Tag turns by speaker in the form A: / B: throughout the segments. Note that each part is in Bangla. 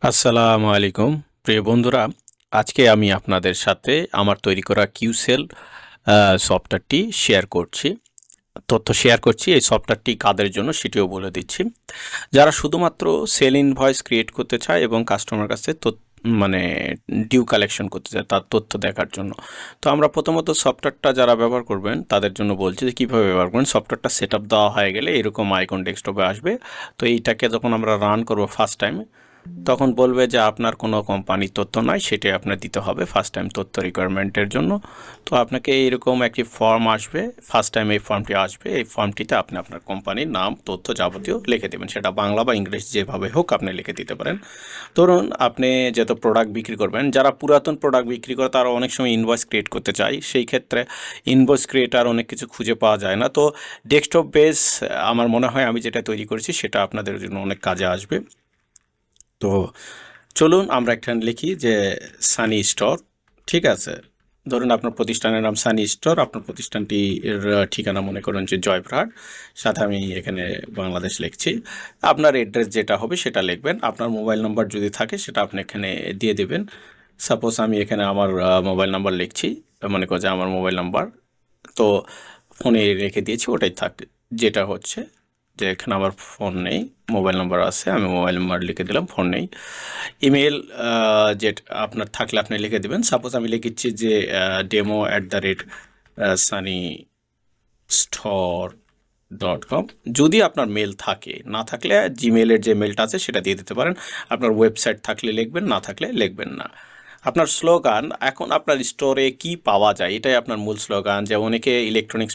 A: আসসালামু আলাইকুম প্রিয় বন্ধুরা। আজকে আমি আপনাদের সাথে আমার তৈরি করা কিউসেল সফটওয়্যারটি শেয়ার করছি। এই সফটওয়্যারটি কাদের জন্য সেটিও বলে দিচ্ছি। যারা শুধুমাত্র সেল ইনভয়েস ক্রিয়েট করতে চায় এবং কাস্টমার কাছে মানে ডিউ কালেকশন করতে চায় তার তথ্য দেখার জন্য। তো আমরা প্রথমত সফটওয়্যারটা যারা ব্যবহার করবেন তাদের জন্য বলছি যে কীভাবে ব্যবহার করবেন। সফটওয়্যারটা সেট আপ দেওয়া হয়ে গেলে এরকম আইকন ডেস্কটপে আসবে। তো এইটাকে যখন আমরা রান করব ফার্স্ট টাইম, তখন বলবে যে আপনার কোনো কোম্পানির তথ্য নাই, সেটাই আপনার দিতে হবে ফার্স্ট টাইম তথ্য রিকোয়ারমেন্টের জন্য। তো আপনাকে এইরকম একটি ফর্ম আসবে, ফার্স্ট টাইম এই ফর্মটি আসবে। এই ফর্মটিতে আপনি আপনার কোম্পানির নাম, তথ্য যাবতীয় লিখে দেবেন, সেটা বাংলা বা ইংলিশ যেভাবে হোক আপনি লিখে দিতে পারেন। ধরুন আপনি যেহেতু প্রোডাক্ট বিক্রি করবেন, যারা পুরাতন প্রোডাক্ট বিক্রি করে তারা অনেক সময় ইনভয়েস ক্রিয়েট করতে চায়, সেই ক্ষেত্রে ইনভয়েস ক্রিয়েটার অনেক কিছু খুঁজে পাওয়া যায় না। তো ডেস্কটপ বেস আমার মনে হয় আমি যেটা তৈরি করেছি সেটা আপনাদের জন্য অনেক কাজে আসবে। তো চলুন আমরা এখানে লিখি যে সানি স্টোর। ঠিক আছে, ধরুন আপনার প্রতিষ্ঠানের নাম সানি স্টোর, আপনার প্রতিষ্ঠানটির ঠিকানা মনে করেন যে জয়পুরহাট, সাথে আমি এখানে বাংলাদেশ লিখছি। আপনার অ্যাড্রেস যেটা হবে সেটা লিখবেন। আপনার মোবাইল নাম্বার যদি থাকে সেটা আপনি এখানে দিয়ে দেবেন। সাপোজ আমি এখানে আমার মোবাইল নাম্বার লিখছি, মনে করো যে আমার মোবাইল নাম্বার তো ফোনে রেখে দিয়েছি, ওটাই থাক। যেটা হচ্ছে যে এখানে আমার ফোন নেই, মোবাইল নাম্বার আছে, আমি মোবাইল নাম্বার লিখে দিলাম, ফোন নেই। ইমেল যেটা আপনার থাকলে আপনি লিখে দেবেন। সাপোজ আমি লিখেছি যে demo@sunny-store.com। যদি আপনার মেল থাকে, না থাকলে জিমেলের যে মেলটা আছে সেটা দিয়ে দিতে পারেন। আপনার ওয়েবসাইট থাকলে লিখবেন, না থাকলে লিখবেন না। আপনার স্লোগান, এখন আপনার স্টোরে কি পাওয়া যায় এটাই আপনার মূল স্লোগান। যে অনেকে ইলেকট্রনিক্স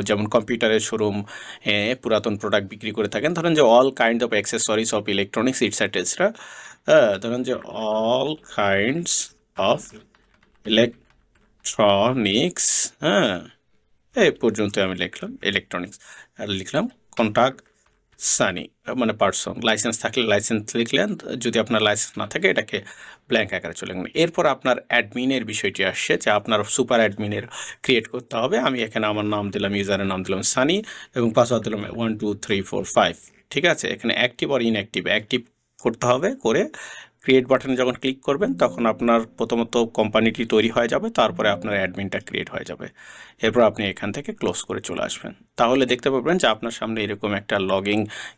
A: যেমন কম্পিউটারের শোরুম পুরাতন প্রোডাক্ট বিক্রি করে থাকেন, ধরেন যে all kind of accessories of electronics et cetera. ধরেন যে অল কাইন্ডস অফ ইলেকট্রনিক্স, হ্যাঁ এই পর্যন্ত আমি লিখলাম ইলেকট্রনিক্স, আর লিখলাম কন্টাক্ট সানি, মানে পার্সন। লাইসেন্স থাকলে লাইসেন্স লিখলেন, যদি আপনার লাইসেন্স না থাকে এটাকে ব্ল্যাঙ্ক আকারে চলে গেলেন। এরপর আপনার অ্যাডমিনের বিষয়টি আসছে যে আপনার সুপার অ্যাডমিনের ক্রিয়েট করতে হবে। আমি এখানে আমার নাম দিলাম, ইউজারের নাম দিলাম সানি এবং পাসওয়ার্ড দিলাম 1 2 3 4 5। ঠিক আছে, এখানে অ্যাক্টিভ আর ইনঅ্যাক্টিভ, অ্যাক্টিভ করতে হবে। করে ক্রিয়েট বাটনে যখন ক্লিক করবেন তখন আপনার প্রথমত কোম্পানিটি তৈরি হয়ে যাবে, তারপরে আপনার অ্যাডমিনটা ক্রিয়েট হয়ে যাবে। এরপর আপনি এখান থেকে ক্লোজ করে চলে আসবেন। তাহলে দেখতে পাবেন যে আপনার সামনে এরকম একটা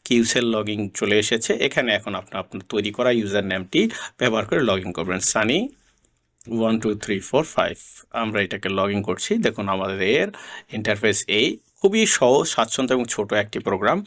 A: কিউসেল লগিং চলে এসেছে। এখানে এখন আপনার তৈরি করা ইউজার নেমটি ব্যবহার করে লগ ইন করবেন, সানি 1 2 3 4 5। আমরা এটাকে লগ ইন করছি। দেখুন আমাদের এর ইন্টারফেস এই খুবই সহজ, স্বাচ্ছন্দ্য এবং ছোট একটি প্রোগ্রাম।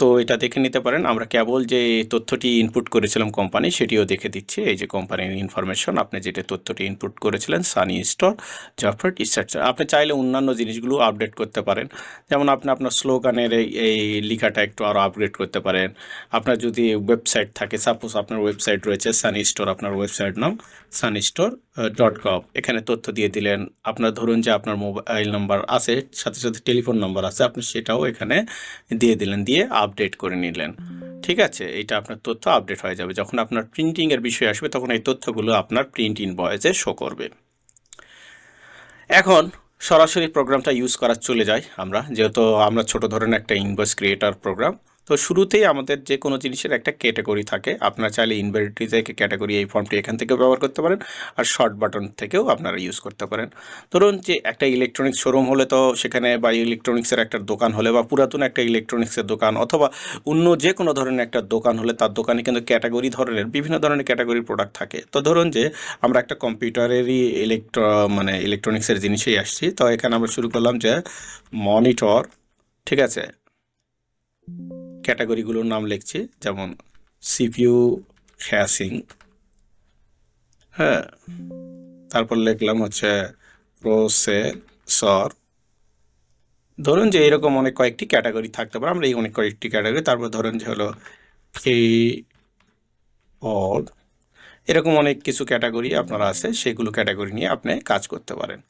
A: তো এটা দেখে নিতে পারেন। আমরা কেবল যে তথ্যটি ইনপুট করেছিলাম কোম্পানি সেটিও দেখে দিচ্ছি। এই যে কোম্পানির ইনফরমেশন, আপনি যেটা তথ্যটি ইনপুট করেছিলেন সানি স্টোর জয়পুরহাট ইটসেট্রা। আপনি চাইলে অন্যান্য জিনিসগুলো আপডেট করতে পারেন, যেমন আপনি আপনার স্লোগানের এই লেখাটা একটু আরও আপগ্রেড করতে পারেন। আপনার যদি ওয়েবসাইট থাকে, সাপোজ আপনার ওয়েবসাইট রয়েছে সানি স্টোর, আপনার ওয়েবসাইট নাম sunny-store.com, এখানে তথ্য দিয়ে দিলেন। আপনার ধরুন যে আপনার মোবাইল নাম্বার আছে, সাথে সাথে টেলিফোন নাম্বার আছে, আপনি সেটাও এখানে দিয়ে দিলেন, দিয়ে আপডেট করে নিলেন। ঠিক আছে, এটা আপনার তথ্য আপডেট হয়ে যাবে। যখন আপনার প্রিন্টিংয়ের বিষয় আসবে তখন এই তথ্যগুলো আপনার প্রিন্ট ইনভয়েসে শো করবে। এখন সরাসরি প্রোগ্রামটা ইউজ করা চলে যায়। যেহেতু আমরা ছোট ধরনের একটা ইনভয়েস ক্রিয়েটার প্রোগ্রাম, তো শুরুতেই আমাদের যে কোনো জিনিসের একটা ক্যাটাগরি থাকে। আপনারা চাইলে ইনভেন্টরি থেকে ক্যাটাগরি এই ফর্মটি এখান থেকে ব্যবহার করতে পারেন, আর শর্ট বাটন থেকেও আপনারা ইউজ করতে পারেন। ধরুন যে একটা ইলেকট্রনিক্স শোরুম হলে তো সেখানে, বা ইলেকট্রনিক্সের একটা দোকান হলে, বা পুরাতন একটা ইলেকট্রনিক্সের দোকান, অথবা অন্য যে কোনো ধরনের একটা দোকান হলে তার দোকানে কিন্তু ক্যাটাগরি ধরনের বিভিন্ন ধরনের ক্যাটাগরির প্রোডাক্ট থাকে। তো ধরুন যে আমরা একটা কম্পিউটারেরই ইলেকট্রনিক্সের জিনিসেই আসছি। তো এখানে আমরা শুরু করলাম যে মনিটর। ঠিক আছে, ক্যাটাগরিগুলোর নাম লিখছি, যেমন সিপিইউ হ্যাসিং, হ্যাঁ, তারপর লিখলাম হচ্ছে প্রসেসর। ধরুন যে এরকম অনেক কয়েকটি ক্যাটাগরি থাকতে পারে, আমরা এই অনেক কয়েকটি ক্যাটাগরি, তারপর ধরুন যে হলো কিবোর্ড, এরকম অনেক কিছু ক্যাটাগরি আপনার আছে, সেগুলো ক্যাটাগরি নিয়ে আপনি কাজ করতে পারেন।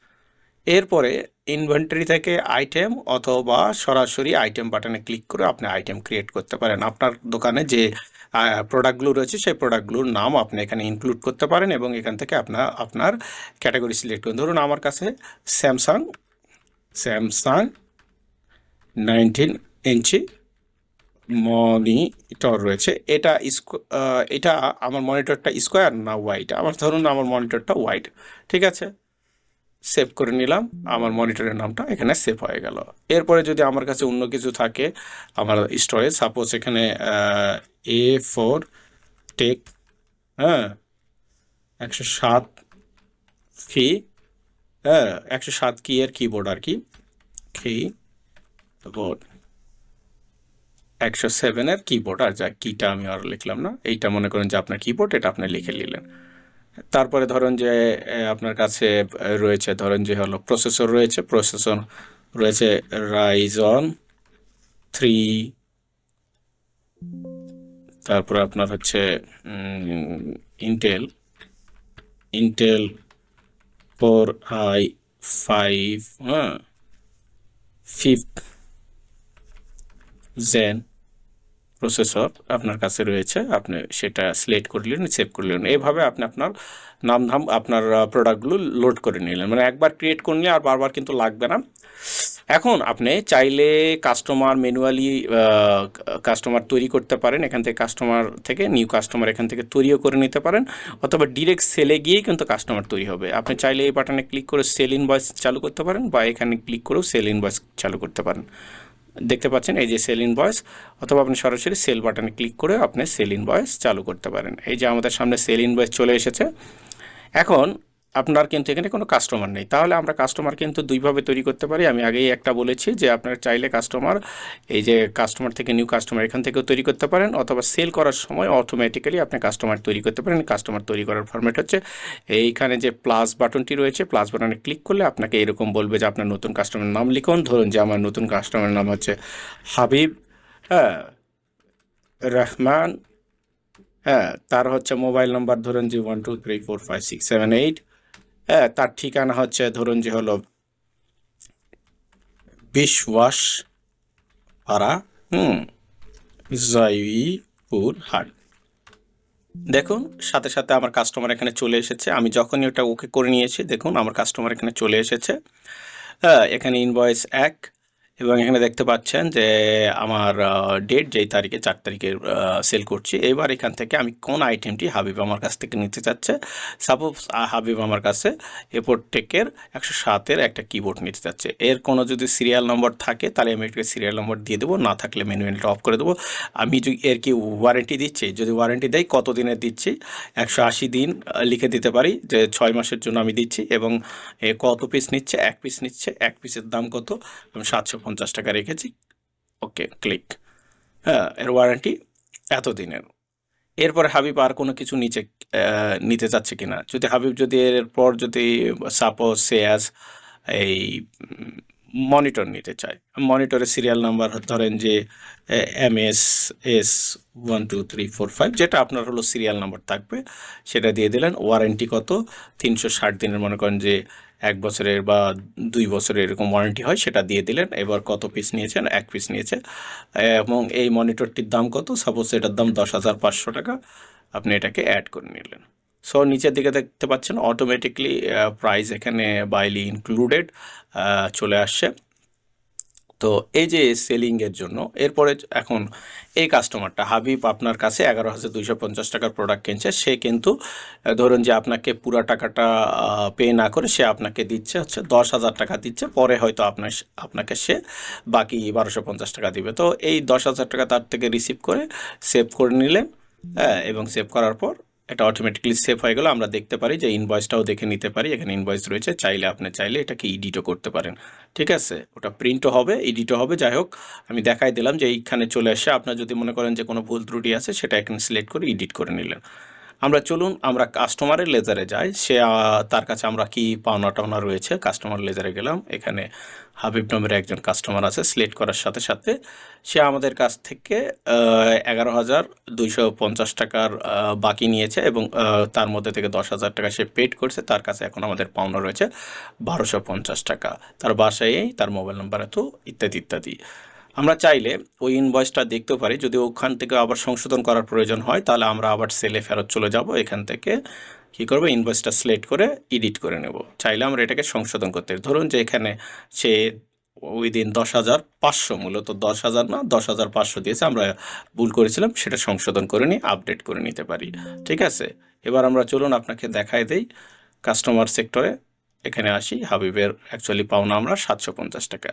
A: এরপরে ইনভেন্টরি থেকে আইটেম, অথবা সরাসরি আইটেম বাটনে ক্লিক করে আপনি আইটেম ক্রিয়েট করতে পারেন। আপনার দোকানে যে প্রোডাক্টগুলো রয়েছে সেই প্রোডাক্টগুলোর নাম আপনি এখানে ইনক্লুড করতে পারেন, এবং এখান থেকে আপনার ক্যাটাগরি সিলেক্ট করুন। ধরুন আমার কাছে স্যামসাং 19 ইঞ্চি মনিটর রয়েছে, এটা আমার মনিটরটা স্কোয়ার না হোয়াইট? আমার ধরুন আমার মনিটরটা হোয়াইট, ঠিক আছে, সেভ করে নিলাম, আমার মনিটরের নামটা এখানে সেভ হয়ে গেল। এরপরে যদি আমার কাছে অন্য কিছু থাকে আমার স্টোরেজ, সাপোজ এখানে A4 টেক, হ্যাঁ, 107 কি, হ্যাঁ 107 কি এর কিবোর্ড আর কি, কিবোর্ড 107 এর কিবোর্ড, আর যা কিটা আমি আর লিখলাম না, এইটা মনে করেন যে আপনার কিবোর্ড, এটা আপনি লিখে নিলেন। তারপরে ধরেন যে আপনার কাছে রয়েছে, ধরেন যে হলো প্রসেসর রয়েছে, প্রসেসর রয়েছে রাইজন 3, তারপরে আপনার হচ্ছে ইন্টেল ইন্টেল 4i5, হ্যাঁ, 5th জেন প্রসেসর আপনার কাছে রয়েছে, আপনি সেটা সিলেক্ট করলেন, সেভ করলেন। এইভাবে আপনি আপনার নাম আপনার প্রোডাক্টগুলো লোড করে নিলেন, মানে একবার ক্রিয়েট করলে আর বারবার কিন্তু লাগবে না। এখন আপনি চাইলে কাস্টমার ম্যানুয়ালি কাস্টমার তৈরি করতে পারেন, এখান থেকে কাস্টমার থেকে নিউ কাস্টমার এখান থেকে তৈরিও করে নিতে পারেন, অথবা ডিরেক্ট সেলে গিয়েই কিন্তু কাস্টমার তৈরি হবে। আপনি চাইলে এই বাটনে ক্লিক করে সেল ইনভয়েস চালু করতে পারেন, বা এখানে ক্লিক করেও সেল ইনভয়েস চালু করতে পারেন। দেখতে পাচ্ছেন এই যে সেল ইনভয়েস, অথবা আপনি সরাসরি সেল বাটনে ক্লিক করে আপনি সেল ইনভয়েস চালু করতে পারেন। এই যে আমাদের সামনে সেল ইনভয়েস চলে এসেছে। এখন আপনার কিন্তু এখানে কোনো কাস্টমার নেই, তাহলে আমরা কাস্টমার কিন্তু দুইভাবে তৈরি করতে পারি। আমি আগেই একটা বলেছি যে আপনার চাইলে কাস্টমার, এই যে কাস্টমার থেকে নিউ কাস্টমার এখান থেকেও তৈরি করতে পারেন, অথবা সেল করার সময় অটোমেটিক্যালি আপনি কাস্টমার তৈরি করতে পারেন। কাস্টমার তৈরি করার ফরম্যাট হচ্ছে এইখানে যে প্লাস বাটনটি রয়েছে, প্লাস বাটনে ক্লিক করলে আপনাকে এরকম বলবে যে আপনার নতুন কাস্টমারের নাম লিখুন। ধরুন যে আমার নতুন কাস্টমারের নাম হচ্ছে হাবিব, হ্যাঁ, রহমান, হ্যাঁ, তার হচ্ছে মোবাইল নাম্বার ধরুন যে 1234567 8, হ্যাঁ, তার ঠিকানা হচ্ছে ধরুন যে হলো বিশ্বাস পাড়া, জয়পুর হাট। দেখুন সাথে সাথে আমার কাস্টমার এখানে চলে এসেছে। আমি যখনই ওটা ওকে করে নিয়েছি, দেখুন আমার কাস্টমার এখানে চলে এসেছে। হ্যাঁ, এখানে ইনভয়েস 1, এবং এখানে দেখতে পাচ্ছেন যে আমার ডেট যেই তারিখে 4 তারিখে সেল করছি। এবার এখান থেকে আমি কোন আইটেমটি হাবিব আমার কাছ থেকে নিতে চাচ্ছে। সাপোজ হাবিব আমার কাছে এপোর্ট টেকের 107-এর একটা কিবোর্ড নিতে চাচ্ছে। এর কোনো যদি সিরিয়াল নম্বর থাকে তাহলে আমি এটাকে সিরিয়াল নম্বর দিয়ে দেবো, না থাকলে ম্যানুয়ালটা অফ করে দেবো। আমি যদি এর কি ওয়ারেন্টি দিচ্ছি, যদি ওয়ারেন্টি দেয় কত দিনের দিচ্ছি, 180 দিন লিখে দিতে পারি যে 6 মাসের জন্য আমি দিচ্ছি, এবং কত পিস নিচ্ছে, 1 পিস নিচ্ছে, 1 পিসের দাম কত, আমি 750 টাকা রেখেছি, ওকে ক্লিক। হ্যাঁ, এর ওয়ারেন্টি এতদিনের। এরপরে হাবিব আর কোনো কিছু নিতে চাচ্ছে কিনা, যদি হাবিব যদি এরপর যদি সাপোজ সেয়াস এই মনিটর নিতে চায়, মনিটরের সিরিয়াল নাম্বার ধরেন যে MS S 12345, যেটা আপনার হলো সিরিয়াল নাম্বার থাকবে সেটা দিয়ে দিলেন। ওয়ারেন্টি কত, 360 দিনের, মনে করেন যে 1 বছরের বা 2 বছরের এরকম ওয়ারেন্টি হয়, সেটা দিয়ে দিলেন। এবার কত পিস নিয়েছেন, 1 পিস নিয়েছে, এবং এই মনিটরটির দাম কত, সাপোজ এটার দাম 10,500 টাকা, আপনি এটাকে অ্যাড করে নিলেন। সো নিচের দিকে দেখতে পাচ্ছেন অটোমেটিকলি প্রাইস এখানে বাইলি ইনক্লুডেড চলে আসছে। তো এই যে সেলিংয়ের জন্য, এরপরে এখন এই কাস্টমারটা হাবিব আপনার কাছে 11,250 টাকার প্রোডাক্ট কিনছে, সে কিন্তু ধরুন যে আপনাকে পুরা টাকাটা পে না করে সে আপনাকে দিচ্ছে হচ্ছে 10,000 টাকা দিচ্ছে, পরে হয়তো আপনাকে সে বাকি 1,250 টাকা দিবে। তো এই 10,000 টাকা তার থেকে রিসিভ করে সেভ করে নিলেন, হ্যাঁ, এবং সেভ করার পর এটা অটোমেটিক্যালি সেভ হয়ে গেল। আমরা দেখতে পারি যে ইনভয়েসটাও দেখে নিতে পারি, এখানে ইনভয়েস রয়েছে, চাইলে আপনি চাইলে এটাকে এডিটও করতে পারেন, ঠিক আছে, ওটা প্রিন্টও হবে, এডিটও হবে। যাই হোক, আমি দেখাই দিলাম যে এইখানে চলে আসে। আপনার যদি মনে করেন যে কোনো ভুল ত্রুটি আছে সেটা এখানে সিলেক্ট করে এডিট করে নিলেন। আমরা চলুন আমরা কাস্টমারের লেজারে যাই, সে তার কাছে আমরা কি পাওনা টাওনা রয়েছে। কাস্টমার লেজারে গেলাম, এখানে হাবিব নামের একজন কাস্টমার আছে, সিলেক্ট করার সাথে সাথে সে আমাদের কাছ থেকে 11,250 টাকার বাকি নিয়েছে, এবং তার মধ্যে থেকে 10,000 টাকা সে পেড করছে। তার কাছে এখন আমাদের পাওনা রয়েছে 1,250 টাকা, তার বাসায়, তার মোবাইল নাম্বার এত, ইত্যাদি ইত্যাদি। আমরা চাইলে ওই ইনভয়েসটা দেখতেও পারি, যদি ওখান থেকে আবার সংশোধন করার প্রয়োজন হয় তাহলে আমরা আবার সেলে ফেরত চলে যাব, এখান থেকে কী করবো, ইনভয়েসটা সিলেক্ট করে এডিট করে নেব। চাইলে আমরা এটাকে সংশোধন করতে, ধরুন যে এখানে সে উইদিন 10,500, মূলত 10,000 না 10,500 দিয়েছে, আমরা ভুল করেছিলাম, সেটা সংশোধন করে নিয়ে আপডেট করে নিতে পারি। ঠিক আছে, এবার আমরা চলুন আপনাকে দেখাই দেই কাস্টমার সেক্টরে। এখানে আসি, হাবিবের অ্যাকচুয়ালি পাওনা আমরা 750 টাকা।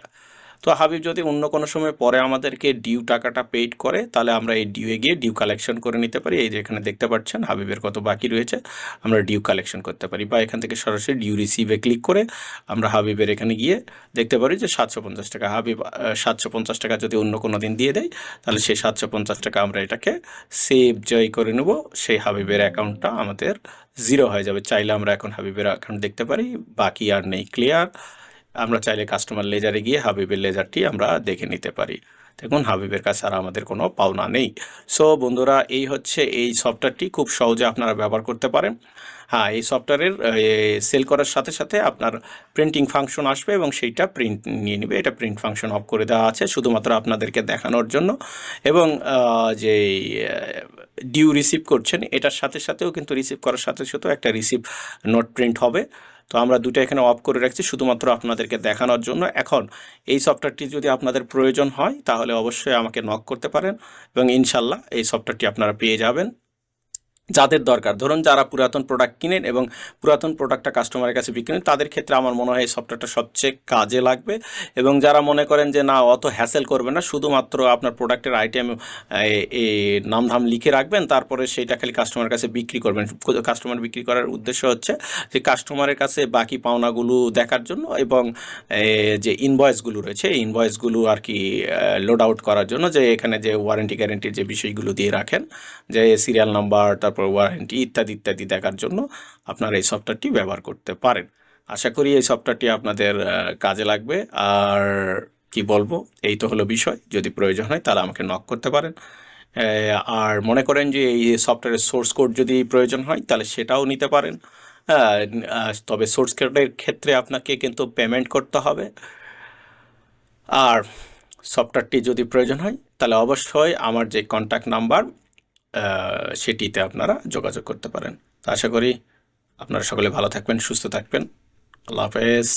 A: তো হাবিব যদি অন্য কোনো সময় পরে আমাদেরকে ডিউ টাকাটা পেইড করে, তাহলে আমরা এই ডিউয়ে গিয়ে ডিউ কালেকশন করে নিতে পারি। এই যে এখানে দেখতে পাচ্ছেন হাবিবের কত বাকি রয়েছে, আমরা ডিউ কালেকশন করতে পারি, বা এখান থেকে সরাসরি ডিউ রিসিভে ক্লিক করে আমরা হাবিবের এখানে গিয়ে দেখতে পারি যে 750 টাকা। হাবিব 750 টাকা যদি অন্য কোনো দিন দিয়ে দেয়, তাহলে সেই 750 টাকা আমরা এটাকে সেভ জয় করে নেব, সেই হাবিবের অ্যাকাউন্টটা আমাদের জিরো হয়ে যাবে। চাইলে আমরা এখন হাবিবের অ্যাকাউন্ট দেখতে পারি, বাকি আর নেই, ক্লিয়ার। আমরা চাইলে কাস্টমার লেজারে গিয়ে হাবিবের লেজারটি আমরা দেখে নিতে পারি। দেখুন হাবিবের কাছে আর আমাদের কোনো পাওনা নেই। সো বন্ধুরা, এই হচ্ছে এই সফটওয়্যারটি, খুব সহজে আপনারা ব্যবহার করতে পারেন। হ্যাঁ, এই সফটওয়্যারের সেল করার সাথে সাথে আপনার প্রিন্টিং ফাংশন আসবে এবং সেইটা প্রিন্ট নিয়ে নেবে। এটা প্রিন্ট ফাংশন অফ করে দেওয়া আছে শুধুমাত্র আপনাদেরকে দেখানোর জন্য। এবং যে ডিউ রিসিভ করছেন, এটার সাথে সাথেও কিন্তু রিসিভ করার সাথে সাথেও একটা রিসিভ নোট প্রিন্ট হবে। তো আমরা দুটো এখানে অফ করে রাখছি শুধুমাত্র আপনাদেরকে দেখানোর জন্য। এখন এই সফটওয়্যারটি যদি আপনাদের প্রয়োজন হয়, তাহলে অবশ্যই আমাকে নক করতে পারেন এবং ইনশাল্লাহ এই সফটওয়্যারটি আপনারা পেয়ে যাবেন। যাদের দরকার, ধরুন যারা পুরাতন প্রোডাক্ট কিনেন এবং পুরাতন প্রোডাক্টটা কাস্টমারের কাছে বিক্রি করেন, তাদের ক্ষেত্রে আমার মনে হয় এই সফটওয়্যারটা সবচেয়ে কাজে লাগবে। এবং যারা মনে করেন যে না, অত হ্যাসেল করবেন না, শুধুমাত্র আপনার প্রোডাক্টের আইটেম নামধাম লিখে রাখবেন, তারপরে সেইটা খালি কাস্টমারের কাছে বিক্রি করবেন। কাস্টমার বিক্রি করার উদ্দেশ্য হচ্ছে যে কাস্টমারের কাছে বাকি পাওনাগুলো দেখার জন্য এবং যে ইনভয়েসগুলো রয়েছে এই ইনভয়েসগুলো আর কি লোড আউট করার জন্য, যে এখানে যে ওয়ারেন্টি গ্যারেন্টির যে বিষয়গুলো দিয়ে রাখেন, যে সিরিয়াল নাম্বার, তারপর ওয়ারেন্টি ইত্যাদি ইত্যাদি দেখার জন্য আপনারা এই সফটওয়্যারটি ব্যবহার করতে পারেন। আশা করি এই সফটওয়্যারটি আপনাদের কাজে লাগবে। আর কি বলবো, এই তো হলো বিষয়। যদি প্রয়োজন হয় তাহলে আমাকে নক করতে পারেন। আর মনে করেন যে এই সফটওয়্যারের সোর্স কোড যদি প্রয়োজন হয়, তাহলে সেটাও নিতে পারেন। হ্যাঁ, তবে সোর্স কোডের ক্ষেত্রে আপনাকে কিন্তু পেমেন্ট করতে হবে। আর সফটওয়্যারটি যদি প্রয়োজন হয়, তাহলে অবশ্যই আমার যে কন্ট্যাক্ট নাম্বার সেটিতে আপনারা যোগাযোগ করতে পারেন। তো আশা করি আপনারা সকলে ভালো থাকবেন, সুস্থ থাকবেন। আল্লাহ হাফেজ।